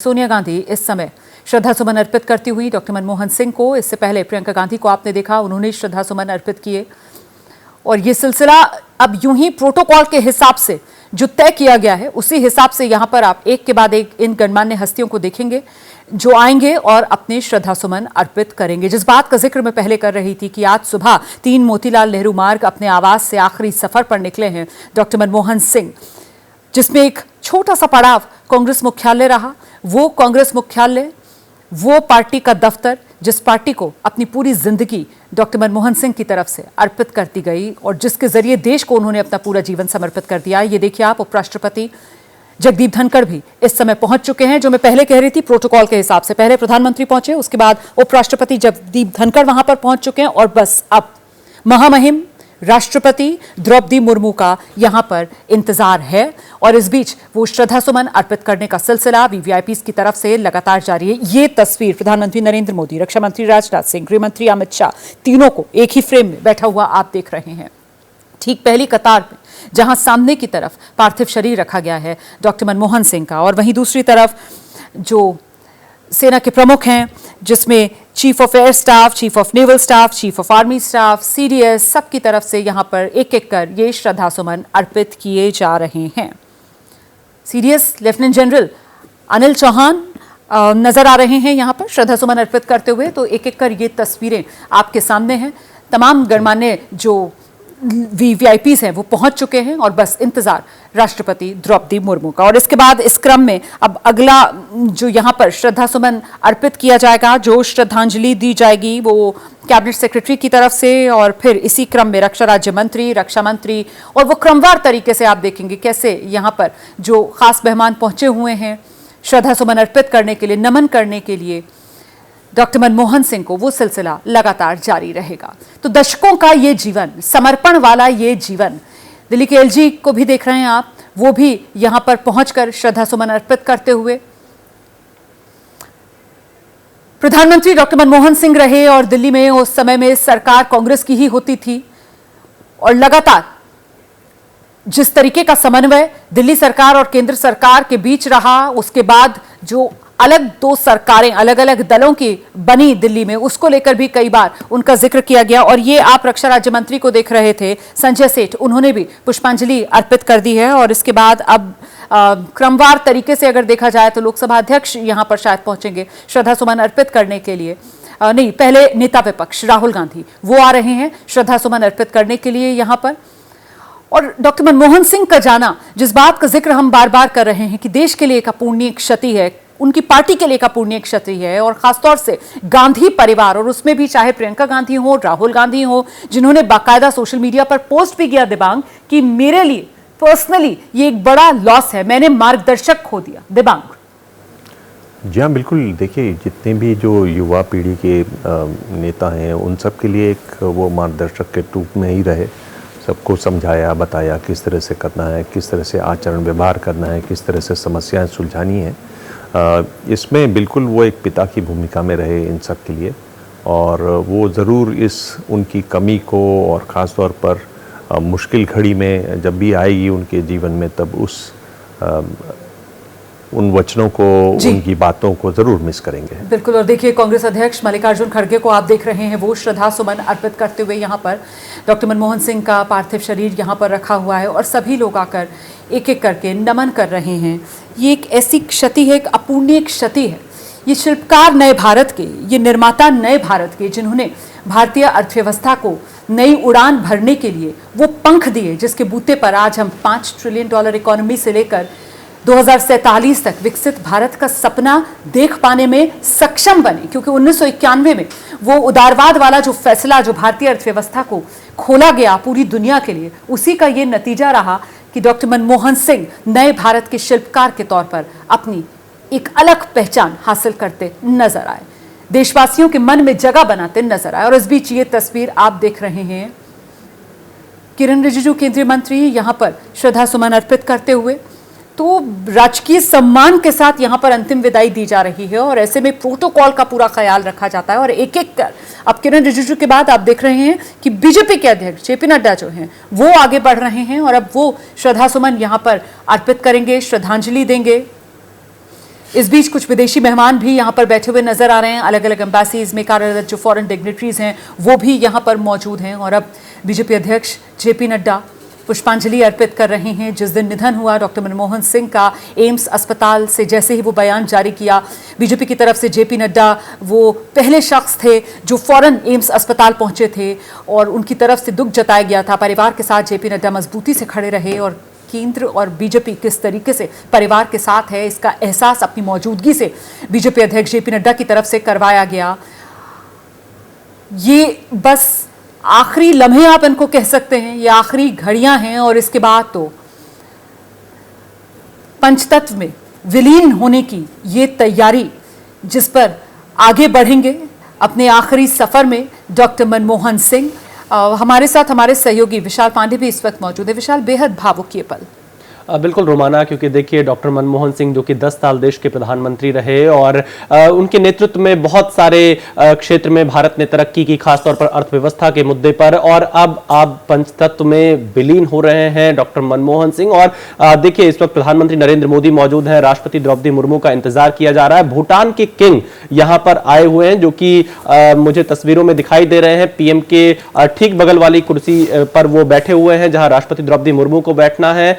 सोनिया गांधी इस समय श्रद्धा सुमन अर्पित करती हुई डॉक्टर मनमोहन सिंह को, इससे पहले प्रियंका गांधी को आपने देखा, उन्होंने श्रद्धा सुमन अर्पित किए। और ये सिलसिला अब यूं ही प्रोटोकॉल के हिसाब से जो तय किया गया है उसी हिसाब से यहां पर आप एक के बाद एक इन गणमान्य हस्तियों को देखेंगे जो आएंगे और अपने श्रद्धा सुमन अर्पित करेंगे। जिस बात का जिक्र मैं पहले कर रही थी कि आज सुबह 3 मोतीलाल नेहरू मार्ग अपने आवास से आखिरी सफर पर निकले हैं डॉक्टर मनमोहन सिंह, जिसमें एक छोटा सा पड़ाव कांग्रेस मुख्यालय रहा। वो कांग्रेस मुख्यालय, वो पार्टी का दफ्तर जिस पार्टी को अपनी पूरी जिंदगी डॉक्टर मनमोहन सिंह की तरफ से अर्पित करती गई और जिसके जरिए देश को उन्होंने अपना पूरा जीवन समर्पित कर दिया। ये देखिए आप, उपराष्ट्रपति जगदीप धनखड़ भी इस समय पहुंच चुके हैं। जो मैं पहले कह रही थी, प्रोटोकॉल के हिसाब से पहले प्रधानमंत्री पहुंचे, उसके बाद उपराष्ट्रपति जगदीप धनखड़ वहां पर पहुंच चुके हैं और बस अब महामहिम राष्ट्रपति द्रौपदी मुर्मू का यहां पर इंतजार है। और इस बीच वो श्रद्धा सुमन अर्पित करने का सिलसिला वीवीआईपीज़ की तरफ से लगातार जारी है। ये तस्वीर प्रधानमंत्री नरेंद्र मोदी, रक्षा मंत्री राजनाथ सिंह, गृह मंत्री अमित शाह, तीनों को एक ही फ्रेम में बैठा हुआ आप देख रहे हैं। ठीक पहली कतार में जहां सामने की तरफ पार्थिव शरीर रखा गया है डॉक्टर मनमोहन सिंह का, और वहीं दूसरी तरफ जो सेना के प्रमुख हैं, जिसमें chief of air staff, chief of naval staff, chief of army staff, CDS, सबकी तरफ से यहां पर एक एक कर ये श्रद्धा सुमन अर्पित किए जा रहे हैं। CDS lieutenant general Anil Chauhan नजर आ रहे हैं यहां पर श्रद्धा सुमन अर्पित करते हुए। तो एक एक कर ये तस्वीरें आपके सामने हैं। तमाम गणमान्य जो वीवीआईपीज़ हैं वो पहुंच चुके हैं और बस इंतजार राष्ट्रपति द्रौपदी मुर्मू का। और इसके बाद इस क्रम में अब अगला जो यहां पर श्रद्धा सुमन अर्पित किया जाएगा, जो श्रद्धांजलि दी जाएगी वो कैबिनेट सेक्रेटरी की तरफ से, और फिर इसी क्रम में रक्षा राज्य मंत्री, रक्षा मंत्री, और वो क्रमवार तरीके से आप देखेंगे कैसे यहां पर जो खास मेहमान पहुंचे हुए हैं श्रद्धा सुमन अर्पित करने के लिए, नमन करने के लिए डॉक्टर मनमोहन सिंह को, वो सिलसिला लगातार जारी रहेगा। तो दशकों का ये जीवन, समर्पण वाला ये जीवन, दिल्ली के एलजी को भी देख रहे हैं आप, वो भी यहां पर पहुंचकर श्रद्धा सुमन अर्पित करते हुए। प्रधानमंत्री डॉक्टर मनमोहन सिंह रहे और दिल्ली में उस समय में सरकार कांग्रेस की ही होती थी और लगातार जिस तरीके का समन्वय दिल्ली सरकार और केंद्र सरकार के बीच रहा, उसके बाद जो अलग 2 सरकारें अलग अलग दलों की बनी दिल्ली में, उसको लेकर भी कई बार उनका जिक्र किया गया। और ये आप रक्षा राज्य मंत्री को देख रहे थे, संजय सेठ, उन्होंने भी पुष्पांजलि अर्पित कर दी है। और इसके बाद अब क्रमवार तरीके से अगर देखा जाए तो लोकसभा अध्यक्ष यहां पर शायद पहुंचेंगे श्रद्धा सुमन अर्पित करने के लिए। नहीं, पहले नेता विपक्ष राहुल गांधी वो आ रहे हैं श्रद्धा सुमन अर्पित करने के लिए यहां पर। और डॉक्टर मनमोहन सिंह का जाना, जिस बात का जिक्र हम बार बार कर रहे हैं कि देश के लिए एक अपूर्णीय क्षति है, उनकी पार्टी के लिए एक अपूर्णीय क्षति है, और खासतौर से गांधी परिवार, और उसमें भी चाहे प्रियंका गांधी हो, राहुल गांधी हो, जिन्होंने बाकायदा सोशल मीडिया पर पोस्ट भी किया दिबांग कि मेरे लिए पर्सनली ये एक बड़ा लॉस है, मैंने मार्गदर्शक खो दिया। दिबांग जी हाँ, बिल्कुल। देखिए, जितने भी जो युवा पीढ़ी के नेता हैं उन सब के लिए एक वो मार्गदर्शक के रूप में ही रहे, सबको समझाया, बताया किस तरह से करना है, किस तरह से आचरण व्यवहार करना है, किस तरह से समस्याएं सुलझानी है। इसमें बिल्कुल वो एक पिता की भूमिका में रहे इन सब के लिए, और वो ज़रूर इस उनकी कमी को, और ख़ास तौर पर मुश्किल घड़ी में जब भी आएगी उनके जीवन में, तब उन वचनों को, उनकी बातों को जरूर मिस करेंगे। बिल्कुल। और देखिए, कांग्रेस अध्यक्ष मल्लिकार्जुन खड़गे को आप देख रहे हैं, वो श्रद्धा सुमन अर्पित करते हुए यहाँ पर डॉक्टर मनमोहन सिंह का पार्थिव शरीर यहाँ पर रखा हुआ है और सभी लोग आकर एक एक करके नमन कर रहे हैं। ये एक ऐसी क्षति है, एक अपूर्णीय क्षति है। ये शिल्पकार नए भारत के, ये निर्माता नए भारत के, जिन्होंने भारतीय अर्थव्यवस्था को नई उड़ान भरने के लिए वो पंख दिए जिसके बूते पर आज हम $5 ट्रिलियन इकोनॉमी से लेकर 2047 तक विकसित भारत का सपना देख पाने में सक्षम बने। क्योंकि 1991 में वो उदारवाद वाला जो फैसला, जो भारतीय अर्थव्यवस्था को खोला गया पूरी दुनिया के लिए, उसी का ये नतीजा रहा कि डॉक्टर मनमोहन सिंह नए भारत के शिल्पकार के तौर पर अपनी एक अलग पहचान हासिल करते नजर आए, देशवासियों के मन में जगह बनाते नजर आए। और इस बीच ये तस्वीर आप देख रहे हैं, किरण रिजिजू केंद्रीय मंत्री यहां पर श्रद्धा सुमन अर्पित करते हुए। तो राजकीय सम्मान के साथ यहां पर अंतिम विदाई दी जा रही है और ऐसे में प्रोटोकॉल का पूरा ख्याल रखा जाता है। और एक एक कर अब किरण रिजिजू के बाद आप देख रहे हैं कि बीजेपी के अध्यक्ष जेपी नड्डा जो हैं वो आगे बढ़ रहे हैं और अब वो श्रद्धा सुमन यहां पर अर्पित करेंगे, श्रद्धांजलि देंगे। इस बीच कुछ विदेशी मेहमान भी यहाँ पर बैठे हुए नजर आ रहे हैं। अलग अलग एम्बेसीज में कार्यरत जो फॉरेन डिग्नेटरीज हैं वो भी यहाँ पर मौजूद हैं। और अब बीजेपी अध्यक्ष जेपी नड्डा पुष्पांजलि अर्पित कर रहे हैं। जिस दिन निधन हुआ डॉक्टर मनमोहन सिंह का एम्स अस्पताल से, जैसे ही वो बयान जारी किया बीजेपी की तरफ से, जेपी नड्डा वो पहले शख्स थे जो फौरन एम्स अस्पताल पहुंचे थे और उनकी तरफ से दुख जताया गया था। परिवार के साथ जेपी नड्डा मजबूती से खड़े रहे और केंद्र और बीजेपी किस तरीके से परिवार के साथ है इसका एहसास अपनी मौजूदगी से बीजेपी अध्यक्ष जेपी नड्डा की तरफ से करवाया गया। ये बस आखिरी लम्हे आप इनको कह सकते हैं, ये आखिरी घड़ियां हैं और इसके बाद तो पंचतत्व में विलीन होने की ये तैयारी जिस पर आगे बढ़ेंगे अपने आखिरी सफर में डॉक्टर मनमोहन सिंह। हमारे साथ हमारे सहयोगी विशाल पांडे भी इस वक्त मौजूद है। विशाल, बेहद भावुक ये पल। बिल्कुल रोमाना, क्योंकि देखिए डॉक्टर मनमोहन सिंह जो कि 10 साल देश के प्रधानमंत्री रहे और उनके नेतृत्व में बहुत सारे क्षेत्र में भारत ने तरक्की की, खासतौर पर अर्थव्यवस्था के मुद्दे पर, और अब आप पंचतत्व में विलीन हो रहे हैं डॉक्टर मनमोहन सिंह। और देखिए इस वक्त प्रधानमंत्री नरेंद्र मोदी मौजूद हैं, राष्ट्रपति द्रौपदी मुर्मू का इंतजार किया जा रहा है। भूटान के किंग यहाँ पर आए हुए हैं जो कि मुझे तस्वीरों में दिखाई दे रहे हैं। पीएम के ठीक बगल वाली कुर्सी पर वो बैठे हुए हैं जहां राष्ट्रपति द्रौपदी मुर्मू को बैठना है।